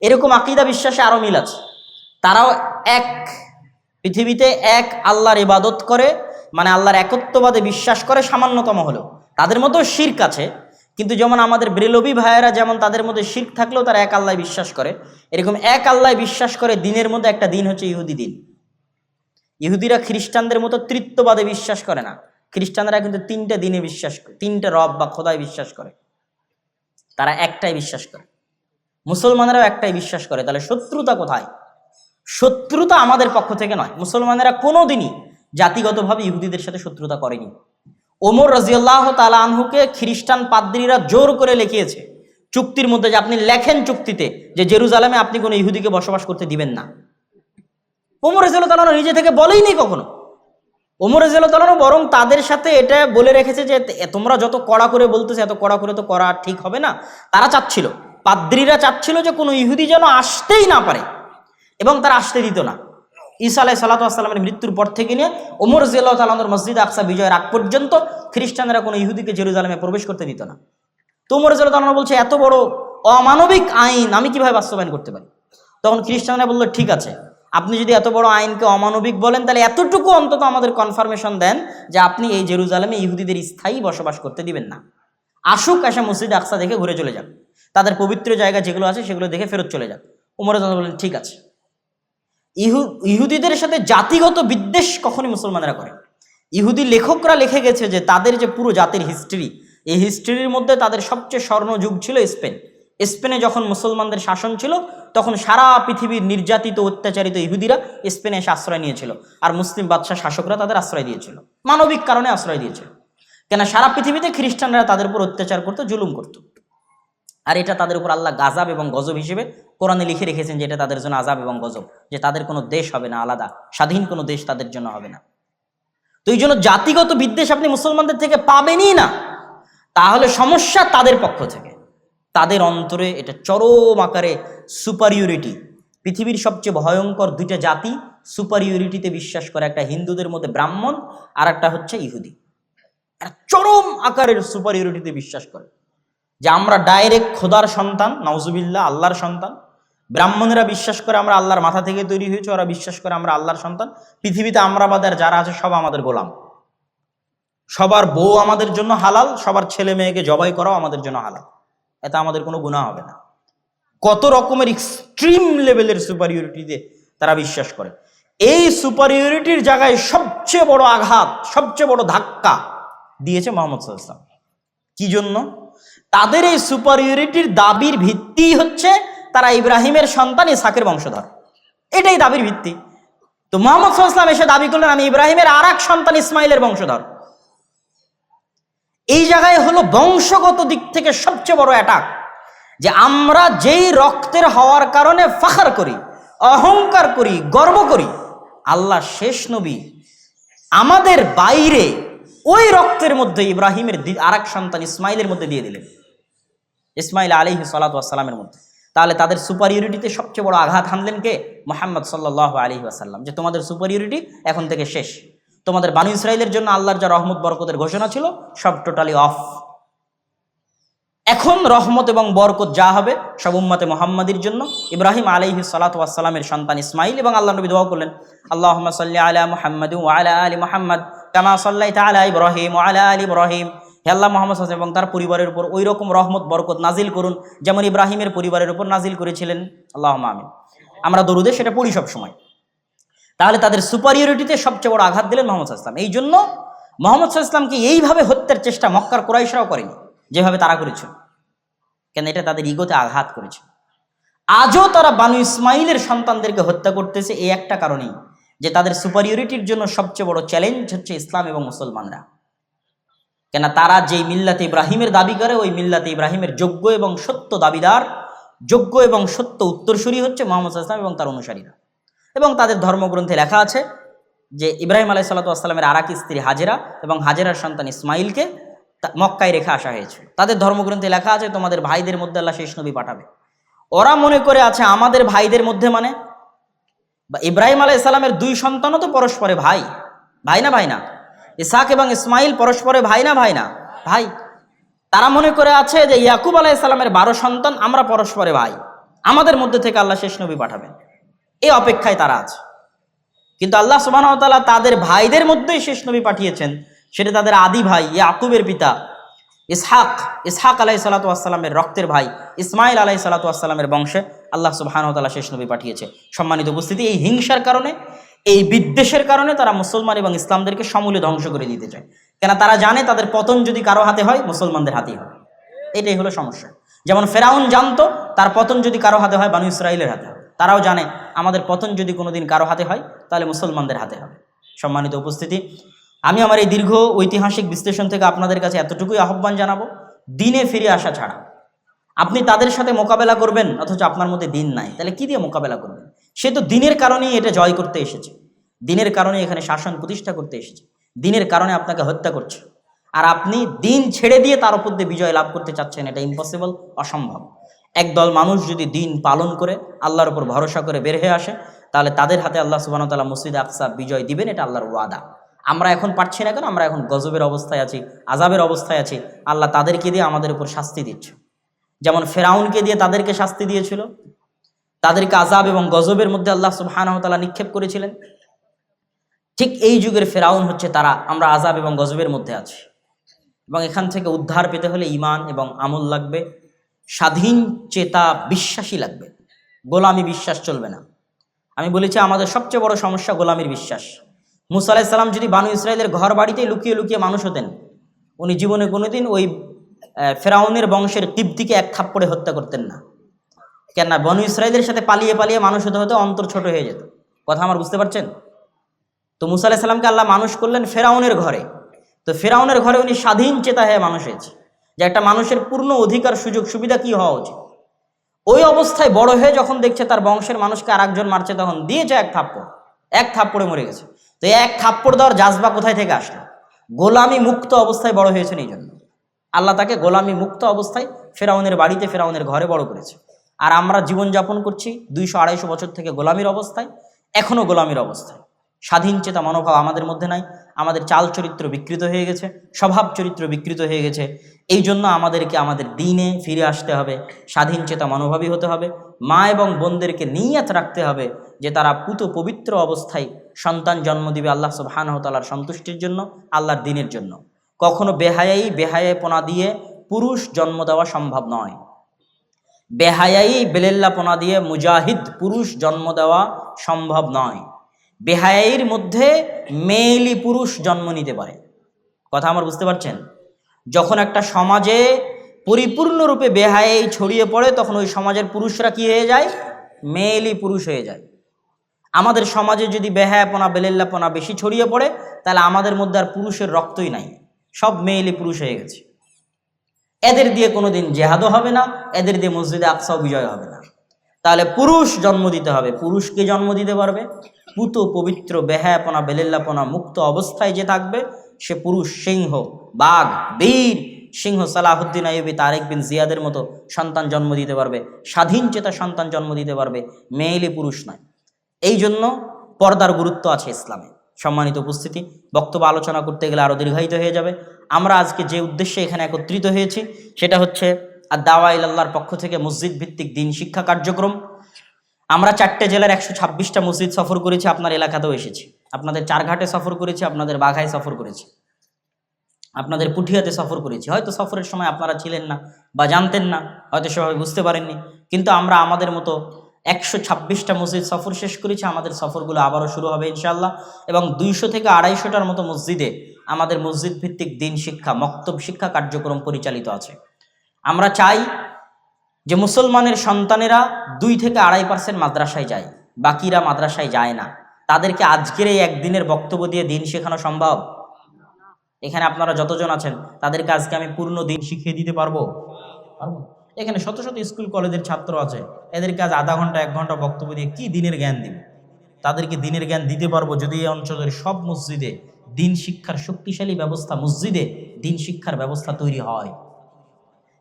এরকম আকীদা বিশ্বাসে আরো মিল আছে। তারাও এক পৃথিবীতে এক আল্লাহর ইবাদত করে, মানে আল্লাহর একত্ববাদে বিশ্বাস করে সামান্যতম হলেও। তাদের মধ্যেও শিরক আছে, কিন্তু যেমন আমাদের ব্রেলভী ভাইয়েরা যেমন তাদের মধ্যে শিরক থাকলেও তারা এক আল্লাহ বিশ্বাস করে, এরকম এক আল্লাহ বিশ্বাস করে। দিনের মধ্যে একটা দিন হচ্ছে ইহুদি দিন। ইহুদিরা খ্রিস্টানদের মতো তৃত্ববাদে বিশ্বাস করে না। খ্রিস্টানরা কিন্তু তিনটা দিনে বিশ্বাস করে, তিনটা রব বা খোদায় বিশ্বাস করে, তারা একটাই বিশ্বাস করে। মুসলমানেরাও একটাই বিশ্বাস করে। তাহলে শত্রুতা কোথায়? শত্রুতা আমাদের পক্ষ থেকে নয়। মুসলমানেরা কোনোদিনই জাতিগতভাবে ইহুদিদের সাথে শত্রুতা করেনি। ওমর রাদিয়াল্লাহু তাআলা আনহুকে খ্রিস্টান পাদ্রীরা জোর করে লিখিয়েছে চুক্তির মধ্যে, যে আপনি লেখেন চুক্তিতে যে জেরুজালেমে আপনি কোনো ইহুদিকে বসবাস করতে দিবেন না। ওমর রাদিয়াল্লাহু তাআলা নিজে থেকে বলেইনি কখনো। ওমর রাদিয়াল্লাহু তাআলা বরং তাদের সাথে এটা বলে রেখেছে যে তোমরা যত কড়া করে বলতেছে এত কড়া করে তো করা ঠিক হবে না। তারা চাচ্ছিল, পাদ্রীরা চাচ্ছিল যে কোনো ইহুদি যেন আসতেই না পারে, এবং তারা আসতে দিত না। ঈসা আলাইহিস সালাতু ওয়াস সালামের মৃত্যুর পর থেকে নিয়ে ওমর রাদিয়াল্লাহু তাআলা আনহুর মসজিদ আকসা বিজয়ের আগ পর্যন্ত খ্রিস্টানরা কোনো ইহুদিকে জেরুজালেমে প্রবেশ করতে দিত না। তো ওমর রাদিয়াল্লাহু তাআলা বলছে এত বড় অমানবিক আইন আমি কিভাবে বাস্তবায়ন করতে পারি? তখন খ্রিস্টানরা বললো ঠিক আছে, আপনি যদি এত বড় আইনকে অমানবিক বলেন তাহলে এতটুকু অন্তত আমাদের কনফার্মেশন দেন যে আপনি এই জেরুজালেমে ইহুদিদের স্থায়ী বসবাস করতে দিবেন না। আসুক, এসে মসজিদ আকসা দেখে ঘুরে চলে যান, তাদের পবিত্র জায়গা যেগুলো আছে সেগুলো দেখে ফেরত চলে যান। ওমর রাদিয়াল্লাহু তাআলা বললেন ঠিক আছে। ইহুদিদের সাথে জাতিগত বিদ্বেষ কখনই মুসলমানেরা করে। ইহুদি লেখকরা লিখে গেছে যে তাদের যে পুরো জাতির হিস্ট্রি, এই হিস্ট্রির মধ্যে তাদের সবচেয়ে স্বর্ণযুগ ছিল স্পেন। স্পেনে যখন মুসলমানদের শাসন ছিল তখন সারা পৃথিবীর নির্যাতিত অত্যাচারিত ইহুদিরা স্পেনে এসে আশ্রয় নিয়েছিল, আর মুসলিম বাদশাহ শাসকরা তাদের আশ্রয় দিয়েছিল, মানবিক কারণে আশ্রয় দিয়েছিল। কেন? সারা পৃথিবীতে খ্রিস্টানরা তাদের উপর অত্যাচার করতো, জুলুম করত, আর এটা তাদের উপর আল্লাহ গাজাব এবং গজব হিসেবে কোরআনে লিখে রেখেছেন যে এটা তাদের জন্য আযাব এবং গজব, যে তাদের কোনো দেশ হবে না আলাদা, স্বাধীন কোনো দেশ তাদের জন্য হবে না। তো এই জন্য জাতিগত বিদ্বেষ আপনি মুসলমানদের থেকে পাবেনই না। তাহলে সমস্যা তাদের পক্ষ থেকে, তাদের অন্তরে এটা চরম আকারে সুপারিয়রিটি। পৃথিবীর সবচেয়ে ভয়ঙ্কর দুইটা জাতি সুপারিয়রিটিতে বিশ্বাস করে, একটা হিন্দুদের মধ্যে ব্রাহ্মণ, আর একটা হচ্ছে ইহুদি। এরা চরম আকারের সুপারিয়রিটিতে বিশ্বাস করে যে আমরা ডাইরেক্ট খোদার সন্তান, নাউজুবিল্লাহ, আল্লাহর সন্তান। ব্রাহ্মণেরা বিশ্বাস করে আমরা আল্লাহর মাথা থেকে তৈরি হয়েছে, ওরা বিশ্বাস করে আমরা আল্লাহর সন্তান। পৃথিবীতে আমরা বাদের যারা আছে সব আমাদের গোলাম, সবার বউ আমাদের জন্য হালাল, সবার ছেলে মেয়েকে জবাই করাও আমাদের জন্য হালাল, এতে আমাদের কোনো গুনাহ হবে না। কত রকমের এক্সট্রিম লেভেলের সুপারিয়রিটিতে তারা বিশ্বাস করে। এই সুপারিয়রিটির জায়গায় সবচেয়ে বড় আঘাত, সবচেয়ে বড় ধাক্কা দিয়েছে মুহাম্মদ সাল্লাল্লাহু আলাইহি ওয়াসাল্লাম। কি জন্য? তাদের এই সুপারিয়রিটির দাবির ভিত্তি হচ্ছে তারা ইব্রাহিমের সন্তান, ইসহাকের বংশধর, এটাই দাবির ভিত্তি। তো মুহাম্মদ সাল্লাল্লাহু আলাইহি ওয়াসাল্লাম এসে দাবি করলেন আমি ইব্রাহিমের আর এক সন্তান ইসমাইলের বংশধর। এই জায়গায় হলো বংশগত দিক থেকে সবচেয়ে বড় অ্যাটাক, যে আমরা যেই রক্তের হওয়ার কারণে ফাখর করি, অহংকার করি, গর্ব করি, আল্লাহ শেষ নবী আমাদের বাইরে ওই রক্তের মধ্যে ইব্রাহিমের আর এক সন্তান ইসমাইলের মধ্যে দিয়ে দিলেন, ইসমাইল আলাইহিস সালাতু ওয়াস সালামের মধ্যে। তাহলে তাদের সুপারিয়রিটিতে সবচেয়ে বড় আঘাত হানলেন কে? মুহাম্মদ সাল্লাল্লাহু আলাইহি ওয়াসাল্লাম, যে তোমাদের সুপারিয়রিটি এখন থেকে শেষ। তোমাদের বানু ইসরাইলের জন্য আল্লাহর যা রহমত বরকতের ঘোষণা ছিল সব টোটালি অফ। এখন রহমত এবং বরকত যা হবে সব উম্মতে মুহাম্মাদির জন্য। ইব্রাহিম আলাইহিস সালাতু ওয়াস সালামের সন্তান ইসমাইল, এবং আল্লাহ নবী দোয়া করলেন আল্লাহুম্মা সাল্লি আলা মুহাম্মাদ ওয়া আলা আলি মুহাম্মাদ কামা সাল্লাইতা আলা ইব্রাহিম ওয়া আলা আলি ইব্রাহিম। হে আল্লাহ, মুহাম্মদ সাল্লাল্লাহু আলাইহি ওয়া সাল্লাম এবং তার পরিবারের উপর ওই রকম রহমত বরকত নাজিল করুন যেমন ইব্রাহিমের পরিবারের উপর নাজিল করেছিলেন। আল্লাহুম্মা আমিন। আমরা দরুদে সেটা পড়ি সব সময়। তাহলে তাদের সুপারিয়রিটিতে সবচেয়ে বড় আঘাত দিলেন মুহাম্মদ সাল্লাল্লাহু আলাইহি ওয়াসাল্লাম। এই জন্য মুহাম্মদ সাল্লাল্লাহু আলাইহি ওয়াসাল্লামকে এইভাবে হত্যার চেষ্টা মক্কার কুরাইশরাও করেনি যেভাবে তারা করেছিল, কেন এটা তাদের ইগোতে আঘাত করেছে। আজও তারা বানু ইসমাইলের সন্তানদেরকে হত্যা করতেছে এই একটা কারণেই, যে তাদের সুপারিয়রিটির জন্য সবচেয়ে বড় চ্যালেঞ্জ হচ্ছে ইসলাম এবং মুসলমানরা। কেন? তারা যেই মিল্লাতে ইব্রাহিমের দাবি করে ওই মিল্লাতে ইব্রাহিমের যোগ্য এবং সত্য দাবিদার, যোগ্য এবং সত্য উত্তরসূরি হচ্ছে মুহাম্মদ সাল্লাল্লাহু আলাইহি ওয়াসাল্লাম এবং তার অনুসারীরা। এবং তাদের ধর্মগ্রন্থে লেখা আছে যে ইব্রাহিম আলাইহিস সালাতু ওয়াস সালামের আরেক স্ত্রী হাজেরা এবং হাজেরার সন্তান ইসমাইলকে মক্কায় রেখে আসা হয়েছিল। তাদের ধর্মগ্রন্থে লেখা আছে তোমাদের ভাইদের মধ্যে আল্লাহ শেষ নবী পাঠাবে। ওরা মনে করে আছে আমাদের ভাইদের মধ্যে মানে ইব্রাহিম আলাইহিস সালামের দুই সন্তানও তো পরস্পরে ভাই, ভাই না ভাই না? ইসহাক এবং ইসমাইল পরস্পরে ভাই না ভাই না? ভাই। তারা মনে করে আছে যে ইয়াকুব আলাইহিস সালামের 12 সন্তান, আমরা পরস্পরে ভাই। আমাদের মধ্যে থেকে আল্লাহ শেষ নবী পাঠাবেন, এই অপেক্ষায় তারা আছে। কিন্তু আল্লাহ সুবহানাহু ওয়া তাআলা তাদের ভাইদের মধ্যেই শেষ নবী পাঠিয়েছেন, সেটা তাদের আদি ভাই ইয়াকুবের পিতা ইসহাক আলাইহিস সালাতু ওয়াস সালামের রক্তের ভাই ইসমাইল আলাইহিস সালাতু ওয়াস সালামের বংশে আল্লাহ সুবহানাহু ওয়া তাআলা শেষ নবী পাঠিয়েছে। সম্মানিত উপস্থিতি, এই হিংসার কারণে, এই বিদ্বেষের কারণে তারা মুসলমান এবং ইসলামদেরকে সমূলে ধ্বংস করে দিতে চায়। কেন? তারা জানে তাদের পতন যদি কারো হাতে হয়, মুসলমানদের হাতেই হয়। এটাই হলো সমস্যা। যেমন ফেরাউন জানতো তার পতন যদি কারো হাতে হয়, বানু ইসরাইলের হাতে হয়। তারাও জানে আমাদের পতন যদি কোনোদিন কারো হাতে হয়, তাহলে মুসলমানদের হাতে হবে। সম্মানিত উপস্থিতি, আমি আমার এই দীর্ঘ ঐতিহাসিক বিশ্লেষণ থেকে আপনাদের কাছে এতটুকুই আহ্বান জানাবো, দিনে ফিরে আসা ছাড়া। আপনি তাদের সাথে মোকাবেলা করবেন অথচ আপনার মধ্যে দিন নাই, তাহলে কি দিয়ে মোকাবেলা করবেন? সে তো দিনের কারণেই এটা জয় করতে এসেছে, দিনের কারণে এখানে শাসন প্রতিষ্ঠা করতে এসেছে, দিনের কারণে আপনাকে হত্যা করছে। আর আপনি দিন ছেড়ে দিয়ে তার উপর দিয়ে বিজয় লাভ করতে চাচ্ছেন, এটা ইম্পসিবল, অসম্ভব। একদল মানুষ যদি দিন পালন করে আল্লাহর উপর ভরসা করে বের হয়ে আসে, তাহলে তাদের হাতে আল্লাহ সুবহানাহু ওয়া তাআলা মসজিদে আকসা বিজয় দিবেন, এটা আল্লাহর ওয়াদা। আমরা এখন পারছি না কেন? আমরা এখন গজবের অবস্থায় আছি, আযাবের অবস্থায় আছি। আল্লাহ তাদেরকে দিয়ে আমাদের উপর শাস্তি দিচ্ছে। যেমন ফেরাউনকে দিয়ে তাদেরকে শাস্তি দিয়েছিল, তাদেরকে আযাব এবং গজবের মধ্যে আল্লাহ সুবহানাহু ওয়া তাআলা নিক্ষেপ করেছিলেন। ঠিক এই যুগের ফেরাউন হচ্ছে তারা। আমরা আযাব এবং গজবের মধ্যে আছি, এবং এখান থেকে উদ্ধার পেতে হলে ঈমান এবং আমল লাগবে, স্বাধীন চেতা বিশ্বাসী লাগবে। গোলামি বিশ্বাস চলবে না। আমি বলেছি আমাদের সবচেয়ে বড় সমস্যা গোলামির বিশ্বাস। মুসা আলাইহিস সালাম যদি বানু ইসরাইলের ঘর বাড়িতেই লুকিয়ে লুকিয়ে মানুষ হতেন, উনি জীবনে কোনোদিন ওই ফেরাউনের বংশের কিবতীকে এক থাপ্পড়ে হত্যা করতেন না। কেননা বানু ইসরাইলের সাথে পালিয়ে পালিয়ে মানুষ হতে হতে অন্তর ছোট হয়ে যেত। কথা আমার বুঝতে পারছেন? তো মুসা আলাইহিস সালামকে আল্লাহ মানুষ করলেন ফেরাউনের ঘরে। তো ফেরাউনের ঘরে উনি স্বাধীন চেতা হয়ে মানুষ হয়েছে, যে একটা মানুষের পূর্ণ অধিকার সুযোগ সুবিধা কি হওয়া উচিত। ওই অবস্থায় বড় হয়ে যখন দেখছে তার বংশের মানুষকে আর একজন মারছে, তখন দিয়েছে এক থাপ্পড়ে মরে গেছে। তো এক থাপ্পড় দেওয়ার জাজবা কোথায় থেকে আসলো? গোলামি মুক্ত অবস্থায় বড় হয়েছেন, এই জন্য আল্লাহ তাকে গোলামি মুক্ত অবস্থায় ফেরাউনের বাড়িতে, ফেরাউনের ঘরে বড় করেছে। আর আমরা জীবনযাপন করছি 200-250 বছর থেকে গোলামির অবস্থায়, এখনো গোলামির অবস্থায়। স্বাধীন চেতা মনোভাব আমাদের মধ্যে নাই। আমাদের চাল চরিত্র বিকৃত হয়ে গেছে, স্বভাব চরিত্র বিকৃত হয়ে গেছে। এই জন্য আমাদেরকে আমাদের দিনে ফিরে আসতে হবে, স্বাধীন চেতা মনোভাবী হতে হবে। মা এবং বোনদেরকে নিয়ত রাখতে হবে যে তারা পুত পবিত্র অবস্থায় সন্তান জন্ম দিবে আল্লাহ সুবহানাহু ওয়া তাআলার সন্তুষ্টির জন্য, আল্লাহর দিনের জন্য। কখনো বেহায়াপনা দিয়ে পুরুষ জন্ম দেওয়া সম্ভব নয়। বেলেল্লাপনা দিয়ে মুজাহিদ পুরুষ জন্ম দেওয়া সম্ভব নয়। বেহায়াইর মধ্যে মেয়েলি পুরুষ জন্ম নিতে পারে। কথা আমার বুঝতে পারছেন? যখন একটা সমাজে পরিপূর্ণরূপে বেহায়াই ছড়িয়ে পড়ে, তখন ওই সমাজের পুরুষরা কি হয়ে যায়? মেয়েলি পুরুষ হয়ে যায়। আমাদের সমাজে যদি বেহায়াপনা বেলেল্লাপনা বেশি ছড়িয়ে পড়ে, তাহলে আমাদের মধ্যে আর পুরুষের রক্তই নাই, সব মেয়েলি পুরুষ হয়ে গেছে। এদের দিয়ে কোনোদিন জেহাদও হবে না, এদের দিয়ে মসজিদে আকসাও বিজয় হবে না। তাহলে পুরুষ জন্ম দিতে হবে। পুরুষকে জন্ম দিতে পারবে পুত পবিত্র বেহায়াপনা বেলেল্লাপনা মুক্ত অবস্থায় যে থাকবে, সে পুরুষ সিংহ, বাঘ, বীর সিংহ সালাহুদ্দিন আইয়ুবী, তারেক বিন জিয়াদের মতো সন্তান জন্ম দিতে পারবে, স্বাধীন চেতা সন্তান জন্ম দিতে পারবে, মেয়েলি পুরুষ নয়। এই জন্য পর্দার গুরুত্ব আছে ইসলামে। সম্মানিত উপস্থিতি, বক্তব্য আলোচনা করতে গেলে আরও দীর্ঘায়িত হয়ে যাবে। আমরা আজকে যে উদ্দেশ্যে এখানে একত্রিত হয়েছি, সেটা হচ্ছে আর দাওয়া ইলাল্লাহর পক্ষ থেকে মসজিদ ভিত্তিক দিন শিক্ষা কার্যক্রম। আমরা 4টে জেলার 126টা মসজিদ সফর করেছি, আপনার এলাকাতেও এসেছি। আপনাদের চারঘাটে সফর করেছি, আপনাদের বাঘায় সফর করেছি, আপনাদের পুঠিয়াতে সফর করেছি। হয়তো সফরের সময় আপনারা ছিলেন না বা জানতেন না, হয়তো সেভাবে বুঝতে পারেননি, কিন্তু আমরা আমাদের মতো 126টা মসজিদ সফর শেষ করেছি। আমাদের সফরগুলো আবারও শুরু হবে ইনশাআল্লাহ। এবং 200 থেকে 250টার মতো মসজিদে আমাদের মসজিদ ভিত্তিক দিন শিক্ষা, মক্তব শিক্ষা কার্যক্রম পরিচালিত আছে। আমরা চাই যে মুসলমানের সন্তানেরা 2 থেকে 2.5% মাদ্রাসায় যায়, বাকিরা মাদ্রাসায় যায় না। তাদেরকে আজকের এই একদিনের বক্তব্য দিয়ে দিন শেখানো সম্ভব? এখানে আপনারা যতজন আছেন তাদেরকে আজকে আমি পূর্ণ দিন শিখিয়ে দিতে পারবো? এখানে শত শত স্কুল কলেজের ছাত্র আছে, এদেরকে আজ আধা ঘন্টা 1 ঘন্টা বক্তব্য দিয়ে কি দিনের জ্ঞান দিবে? তাদেরকে দিনের জ্ঞান দিতে পারবো যদি এই অঞ্চলের সব মসজিদে দিন শিক্ষার শক্তিশালী ব্যবস্থা, মসজিদে দিন শিক্ষার ব্যবস্থা তৈরি হয়।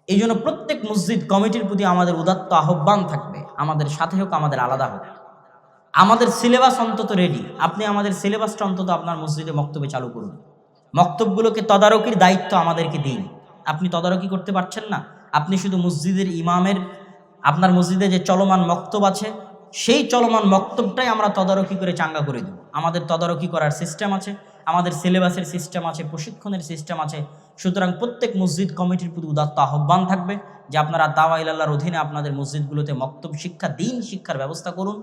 এই জন্য প্রত্যেক মসজিদ কমিটির প্রতি আমাদের উদাত্ত আহ্বান থাকবে, আমাদের সাথে হোক, আমাদের আলাদা হোক। আমাদের সিলেবাস অন্তত রেডি, আপনি আমাদের সিলেবাসটা অন্তত আপনার মসজিদে মক্তবে চালু করুন। মক্তবগুলোকে তদারকির দায়িত্ব আমাদেরকে দিন। আপনি তদারকি করতে পারছেন না, আপনি শুধু মসজিদের ইমামের আপনার মসজিদে যে চলমান মক্তব আছে সেই চলমান মক্তবটাই আমরা তদারকি করে চাঙ্গা করে দেব। আমাদের তদারকি করার সিস্টেম আছে, আমাদের সিলেবাসের সিস্টেম আছে, প্রশিক্ষণের সিস্টেম আছে। সুতরাং প্রত্যেক মসজিদ কমিটির প্রতি উদাত্ত আহ্বান থাকবে যে আপনারা দাওয়া ইলাল্লাহর অধীনে আপনাদের মসজিদগুলোতে মক্তব শিক্ষা, দিন শিক্ষার ব্যবস্থা করুন।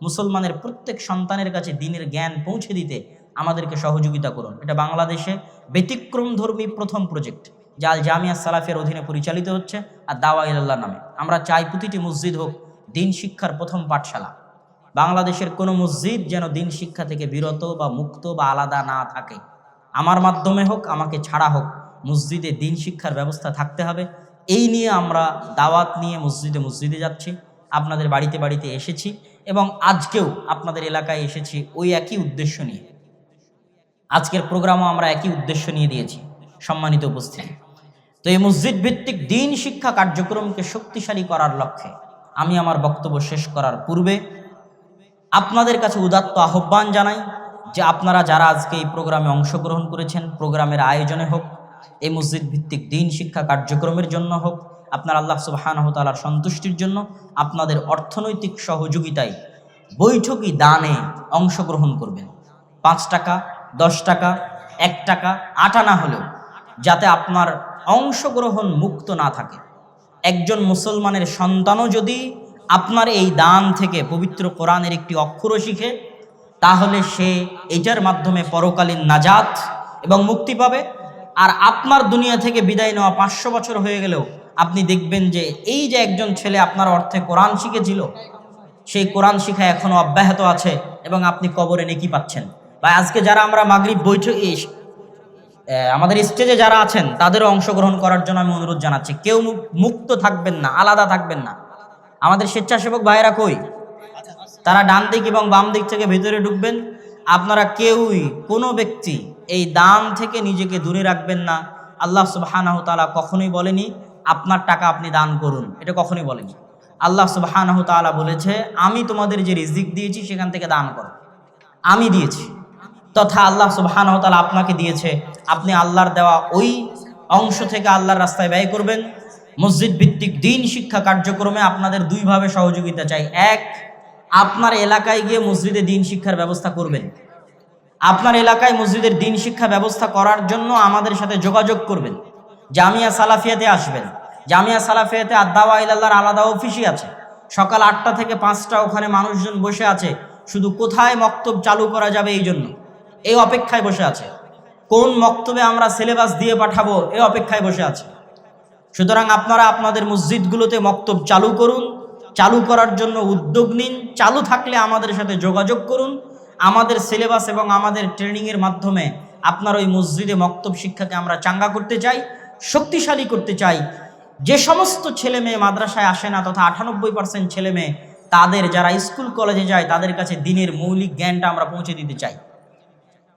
মুসলমানের প্রত্যেক সন্তানের কাছে দিনের জ্ঞান পৌঁছে দিতে আমাদেরকে সহযোগিতা করুন। এটা বাংলাদেশে ব্যতিক্রমধর্মী প্রথম প্রজেক্ট যা আল জামিয়া সালাফিয়ার অধীনে পরিচালিত হচ্ছে আর দাওয়া ইলাল্লাহ নামে। আমরা চাই প্রতিটি মসজিদ হোক দিন শিক্ষার প্রথম পাঠশালা। বাংলাদেশের কোনো মসজিদ যেন দিন শিক্ষা থেকে বিরত বা মুক্ত বা আলাদা না থাকে। আমার মাধ্যমে হোক, আমাকে ছাড়া হোক, মসজিদে দিন শিক্ষার ব্যবস্থা থাকতে হবে। এই নিয়ে আমরা দাওয়াত নিয়ে মসজিদে মসজিদে যাচ্ছি, আপনাদের বাড়িতে বাড়িতে এসেছি এবং আজকেও আপনাদের এলাকায় এসেছি ওই একই উদ্দেশ্য নিয়ে। আজকের প্রোগ্রামও আমরা একই উদ্দেশ্য নিয়ে দিয়েছি। সম্মানিত উপস্থিতি, তো এই মসজিদ ভিত্তিক দিন শিক্ষা কার্যক্রমকে শক্তিশালী করার লক্ষ্যে আমি আমার বক্তব্য শেষ করার পূর্বে আপনাদের কাছে উদাত্ত আহ্বান জানাই যে আপনারা যারা আজকে এই প্রোগ্রামে অংশগ্রহণ করেছেন, প্রোগ্রামের আয়োজনে হোক, এই মসজিদ ভিত্তিক দিন শিক্ষা কার্যক্রমের জন্য হোক, আপনার আল্লাহ সুবহানাহু ওয়া তাআলার সন্তুষ্টির জন্য আপনাদের অর্থনৈতিক সহযোগিতায় বৈঠকি দানে অংশগ্রহণ করবেন। 5 টাকা, 10 টাকা, 1 টাকা, 8 আনা হলেও যাতে আপনার অংশগ্রহণ মুক্ত না থাকে। একজন মুসলমানের সন্তানও যদি আপনার এই দান থেকে পবিত্র কোরআনের একটি অক্ষরও শিখে, তাহলে সে এটার মাধ্যমে পরকালীন নাজাত এবং মুক্তি পাবে। আর আপনার দুনিয়া থেকে বিদায় নেওয়া 500 বছর হয়ে গেলেও আপনি দেখবেন যে এই যে একজন ছেলে আপনার অর্থে কোরআন শিখেছিল, সেই কোরআন শিখা এখনো অব্যাহত আছে এবং আপনি কবরে নেকি পাচ্ছেন। বা আজকে যারা আমরা মাগরিব বৈঠক আমাদের স্টেজে যারা আছেন তাদেরও অংশগ্রহণ করার জন্য আমি অনুরোধ জানাচ্ছি। কেউ মুক্ত থাকবেন না, আলাদা থাকবেন না। আমাদের স্বেচ্ছাসেবক ভাইয়েরা কই? তারা ডান দিক এবং বাম দিক থেকে ভেতরে ঢুকবেন। আপনারা কেউই, কোনো ব্যক্তি এই দান থেকে নিজেকে দূরে রাখবেন না। আল্লাহ সুবহানাহু তাআলা কখনোই বলেনি আপনার টাকা আপনি দান করুন, এটা কখনোই বলেনি। আল্লাহ সুবহানাহু তাআলা বলেছে আমি তোমাদের যে রিজিক দিয়েছি সেখান থেকে দান করো, আমি দিয়েছি। তথা আল্লাহ সুবহানাহু ওয়া তাআলা আপনাকে দিয়েছে, আপনি আল্লাহর দেওয়া ওই অংশ থেকে আল্লাহর রাস্তায় ব্যয় করবেন। মসজিদ ভিত্তিক দিন শিক্ষা কার্যক্রমে আপনাদের দুইভাবে সহযোগিতা চাই। এক, আপনার এলাকায় গিয়ে মসজিদে দিন শিক্ষার ব্যবস্থা করবেন। আপনার এলাকায় মসজিদের দিন শিক্ষা ব্যবস্থা করার জন্য আমাদের সাথে যোগাযোগ করবেন। জামিয়া সালাফিয়াতে আসবেন। জামিয়া সালাফিয়াতে আদ-দাওয়া ইলাল্লাহর আলাদা অফিসই আছে। সকাল 8টা থেকে 5টা ওখানে মানুষজন বসে আছে, শুধু কোথায় মক্তব চালু করা যাবে এই জন্য, এই অপেক্ষায় বসে আছে। কোন মক্তবে আমরা সিলেবাস দিয়ে পাঠাবো এই অপেক্ষায় বসে আছে। সুতরাং আপনারা আপনাদের মসজিদগুলোতে মক্তব চালু করুন, চালু করার জন্য উদ্যোগ নিন। চালু থাকলে আমাদের সাথে যোগাযোগ করুন। আমাদের সিলেবাস এবং আমাদের ট্রেনিংয়ের মাধ্যমে আপনার ওই মসজিদে মক্তব শিক্ষাকে আমরা চাঙ্গা করতে চাই, শক্তিশালী করতে চাই। যে সমস্ত ছেলে মেয়ে মাদ্রাসায় আসে না, তথা 98% ছেলে মেয়ে তাদের যারা স্কুল কলেজে যায় তাদের কাছে দিনের মৌলিক জ্ঞানটা আমরা পৌঁছে দিতে চাই।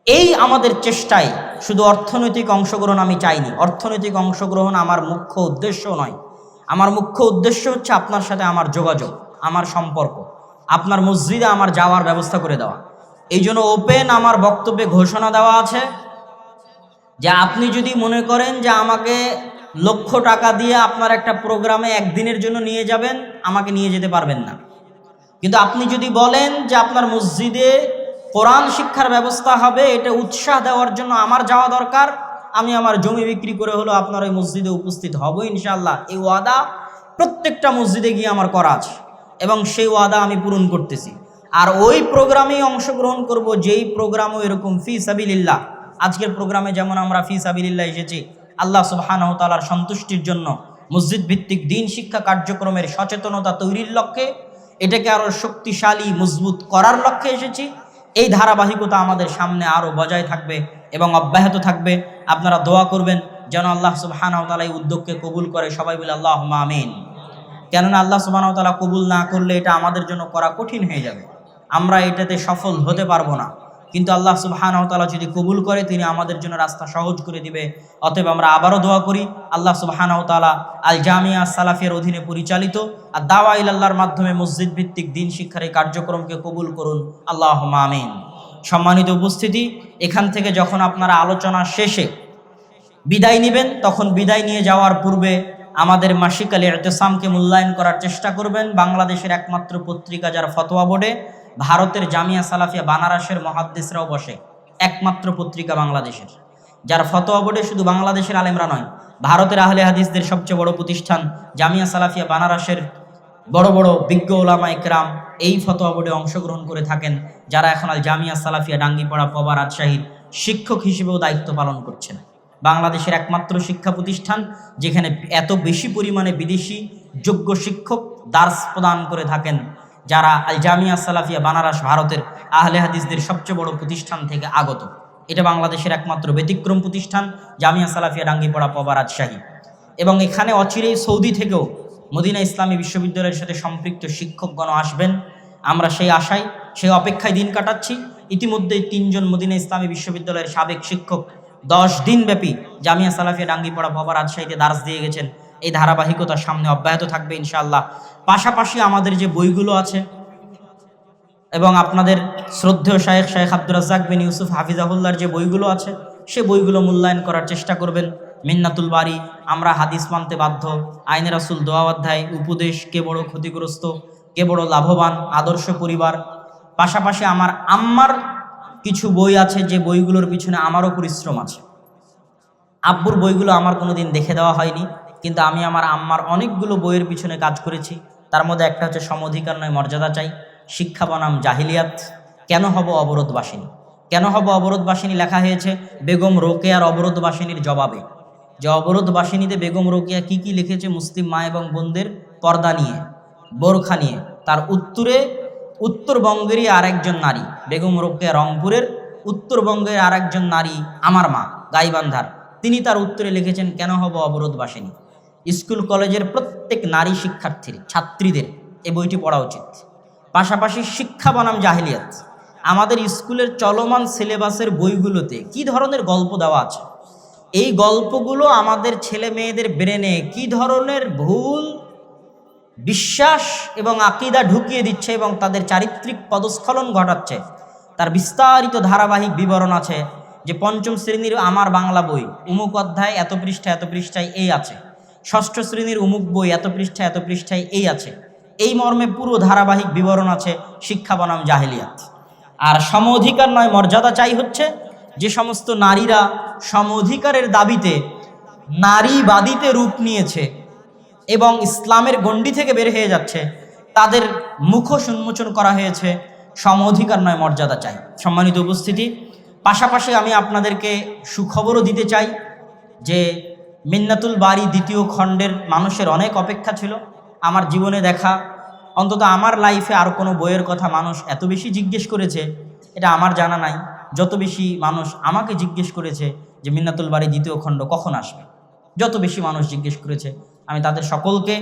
এই আমাদের চেষ্টায় শুধু অর্থনৈতিক অংশগ্রহণ আমি চাইনি। অর্থনৈতিক অংশগ্রহণ আমার মুখ্য উদ্দেশ্য নয়। আমার মুখ্য উদ্দেশ্য হচ্ছে আপনার সাথে আমার যোগাযোগ, আমার সম্পর্ক, আপনার মসজিদে আমার যাওয়ার ব্যবস্থা করে দেওয়া। এই জন্য ওপেন আমার বক্তব্যে ঘোষণা দেওয়া আছে যে আপনি যদি মনে করেন যে আমাকে লক্ষ টাকা দিয়ে আপনার একটা প্রোগ্রামে একদিনের জন্য নিয়ে যাবেন, আমাকে নিয়ে যেতে পারবেন না। কিন্তু আপনি যদি বলেন যে আপনার মসজিদে কোরআন শিক্ষার ব্যবস্থা হবে, এটা উৎসাহ দেওয়ার জন্য আমার যাওয়া দরকার, আমি আমার জমি বিক্রি করে হলো আপনার ওই মসজিদে উপস্থিত হব ইনশাআল্লাহ। এই ওয়াদা প্রত্যেকটা মসজিদে গিয়ে আমার করা আছে এবং সেই ওয়াদা আমি পূরণ করতেছি। আর ওই প্রোগ্রামেই অংশগ্রহণ করব যেই প্রোগ্রামও এরকম ফি সাবিলিল্লাহ। আজকের প্রোগ্রামে যেমন আমরা ফি সাবিলিল্লাহ এসেছি আল্লাহ সুবহানাহু ওয়া তাআলার সন্তুষ্টির জন্য, মসজিদ ভিত্তিক দিন শিক্ষা কার্যক্রমের সচেতনতা তৈরির লক্ষ্যে, এটাকে আরও শক্তিশালী মজবুত করার লক্ষ্যে এসেছি। এই ধারাবাহিকতা আমাদের সামনে আরও বজায় থাকবে এবং অব্যাহত থাকবে। আপনারা দোয়া করবেন যেন আল্লাহ সুবহানাহু ওয়া তাআলা এই উদ্যোগকে কবুল করে। সবাই বলে আল্লাহুম্মা আমিন। কেননা আল্লাহ সুবহানাহু ওয়া তাআলা কবুল না করলে এটা আমাদের জন্য করা কঠিন হয়ে যাবে, আমরা এটাতে সফল হতে পারবো না। কিন্তু আল্লাহ সুবহানাহু ওয়া তাআলা যদি কবুল করে তিনি আমাদের জন্য রাস্তা সহজ করে দিবে। অতএব আমরা আবারও দোয়া করি আল্লাহ সুবহানাহু ওয়া তাআলা আল জামিয়া সালাফিয়ার অধীনে পরিচালিত আর দাওয়া ইলাল্লাহর মাধ্যমে মসজিদ ভিত্তিক দিন শিক্ষার এই কার্যক্রমকে কবুল করুন, আল্লাহুম্মা আমিন। সম্মানিত উপস্থিতি, এখান থেকে যখন আপনারা আলোচনা শেষে বিদায় নেবেন, তখন বিদায় নিয়ে যাওয়ার পূর্বে আমাদের মাসিক আল ইতিসামকে মূল্যায়ন করার চেষ্টা করবেন। বাংলাদেশের একমাত্র পত্রিকা যার ফতোয়া বোর্ডে ভারতের জামিয়া সালাফিয়া বানারসের মুহাদ্দিসরাও বসে, একমাত্র পত্রিকা বাংলাদেশের যার ফতোয়া বোর্ডে শুধু বাংলাদেশের আলেমরা নয়, ভারতের আহলে হাদিসদের সবচেয়ে বড় প্রতিষ্ঠান জামিয়া সালাফিয়া বানারসের বড় বড় বিজ্ঞ ওলামা ইকরাম এই ফতোয়া বোর্ডে অংশগ্রহণ করে থাকেন, যারা এখন আল জামিয়া সালাফিয়া ডাঙ্গিপাড়া পবা রাজশাহীর শিক্ষক হিসেবেও দায়িত্ব পালন করছেন। বাংলাদেশের একমাত্র শিক্ষা প্রতিষ্ঠান যেখানে এত বেশি পরিমাণে বিদেশি যোগ্য শিক্ষক দার্স প্রদান করে থাকেন, যারা আল জামিয়া সালাফিয়া বানারস ভারতের আহলে হাদিসদের সবচেয়ে বড় প্রতিষ্ঠান থেকে আগত। এটা বাংলাদেশের একমাত্র ব্যতিক্রম প্রতিষ্ঠান জামিয়া সালাফিয়া ডাঙ্গিপাড়া পবা রাজশাহী। এবং এখানে অচিরেই সৌদি থেকেও মদিনা ইসলামী বিশ্ববিদ্যালয়ের সাথে সম্পৃক্ত শিক্ষকগণ আসবেন। আমরা সেই আশায় সেই অপেক্ষায় দিন কাটাচ্ছি। ইতিমধ্যে 3 জন মদিনা ইসলামী বিশ্ববিদ্যালয়ের সাবেক শিক্ষক 10 দিন ব্যাপী জামিয়া সালাফিয়া ডাঙ্গিপাড়া পবা রাজশাহীতে দার্স দিয়ে গেছেন। এই ধারাবাহিকতা সামনে অব্যাহত থাকবে ইনশাআল্লাহ। পাশাপাশি আমাদের যে বইগুলো আছে এবং আপনাদের শ্রদ্ধেয় শায়েখ আব্দুর রাজ্জাক বিন ইউসুফ হাফিজাহুল্লাহর যে বইগুলো আছে সে বইগুলো মূল্যায়ন করার চেষ্টা করবেন। মিন্নাতুল বারি, আমরা হাদিস মানতে বাধ্য, আইনে রাসূল দোয়া অধ্যায়, উপদেশ, কে বড় ক্ষতিগ্রস্ত, কে বড় লাভবান, আদর্শ পরিবার। পাশাপাশি আমার আম্মার কিছু বই আছে যে বইগুলোর পিছনে আমারও পরিশ্রম আছে। আব্বুর বইগুলো আমার কোনোদিন দেখে দেওয়া হয়নি, কিন্তু আমি আমার আম্মার অনেকগুলো বইয়ের পিছনে কাজ করেছি। তার মধ্যে একটা হচ্ছে সমঅধিকার নয় মর্যাদা চাই, শিক্ষা বনাম জাহিলিয়াত, কেন হব অবরোধবাসিনী, কেন হব অবরোধবাসিনী লেখা হয়েছে বেগম রোকেয়ার অবরোধবাসিনীর জবাবে। যে অবরোধবাসিনীতে বেগম রোকেয়া কি কি লিখেছে মুসলিম মা এবং বোনদের পর্দা নিয়ে, বোরখা নিয়ে, তার উত্তরে উত্তরবঙ্গেরই আরেকজন নারী বেগম রোকেয়া রংপুরের, উত্তরবঙ্গের আরেকজন নারী আমার মা গাইবান্ধার, তিনি তার উত্তরে লিখেছেন কেন হব অবরোধবাসিনী। স্কুল কলেজের প্রত্যেক নারী শিক্ষার্থীর ছাত্রীদের এই বইটি পড়া উচিত। পাশাপাশি শিক্ষা বনাম জাহিলিয়াত, আমাদের স্কুলের চলমান সিলেবাসের বইগুলোতে কি ধরনের গল্প দেওয়া আছে, এই গল্পগুলো আমাদের ছেলে মেয়েদের ব্রেনে কি ধরনের ভুল বিশ্বাস এবং আকীদা ঢুকিয়ে দিচ্ছে এবং তাদের চারিত্রিক পদস্খলন ঘটাচ্ছে, তার বিস্তারিত ধারাবাহিক বিবরণ আছে। যে 5ম শ্রেণীর আমার বাংলা বই উমুক অধ্যায় এত পৃষ্ঠায় এই আছে, 6ষ্ঠ শ্রেণীর উমুক বই এত পৃষ্ঠায় এই আছে, এই মর্মে পুরো ধারাবাহিক বিবরণ আছে শিক্ষা বনাম জাহিলিয়াত। আর সমঅধিকার নয় মর্যাদা চাই হচ্ছে যে সমস্ত নারীরা সমঅধিকারের দাবিতে নারীবাদীতে রূপ নিয়েছে এবং ইসলামের গণ্ডি থেকে বের হয়ে যাচ্ছে, তাদের মুখোশ উন্মোচন করা হয়েছে সমঅধিকার নয় মর্যাদা চাই। সম্মানিত উপস্থিতি, পাশাপাশি আমি আপনাদেরকে সুখবরও দিতে চাই যে মিন্নাতুল বারি 2য় খণ্ডের মানুষের অনেক অপেক্ষা ছিল। আমার জীবনে দেখা, অন্তত আমার লাইফে আর কোনো বইয়ের কথা মানুষ এত বেশি জিজ্ঞেস করেছে এটা আমার জানা নাই, যত বেশি মানুষ আমাকে জিজ্ঞেস করেছে যে মিন্নাতুল বারি 2য় খণ্ড কখন আসবে। যত বেশি মানুষ জিজ্ঞেস করেছে, আমি তাদের সকলকে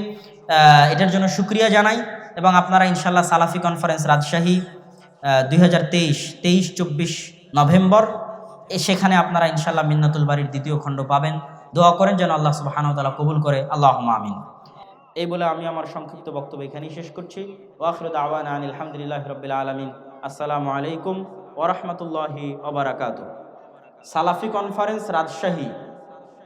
এটার জন্য শুকরিয়া জানাই। এবং আপনারা ইনশাল্লাহ সালাফি কনফারেন্স রাজশাহী 2023-24 নভেম্বর সেখানে আপনারা ইনশাল্লাহ মিন্নাতুল বারির 2য় খণ্ড পাবেন। দোয়া করেন যেন আল্লাহ সুবহানাহু ওয়া তাআলা কবুল করে, আল্লাহুম্মা আমিন। এই বলে আমি আমার সংক্ষিপ্ত বক্তব্য এখানেই শেষ করছি। ওয়া আখিরু দাওয়ানা আনিল হামদুলিল্লাহি রাব্বিল আলামিন। আসসালামু আলাইকুম ওয়া রাহমাতুল্লাহি ওয়া বারাকাতুহু। সালাফি কনফারেন্স রাজশাহী